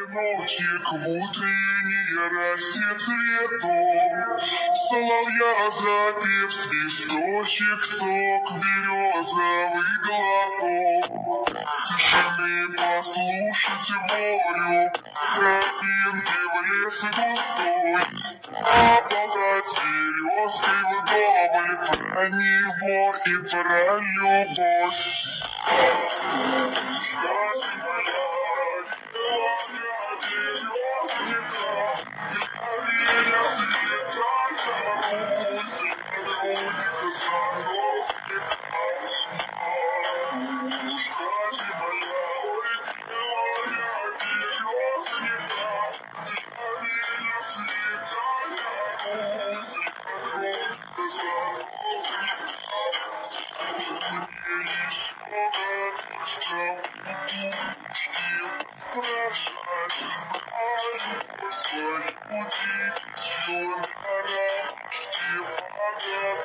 Ночник в утренней росе цветов, соловья запев, свисточек, сок, березовый глоток. Тишины послушать волю, тропинки в лес густой, поболтать березкой вдоволь, про него и про любовь. Господи,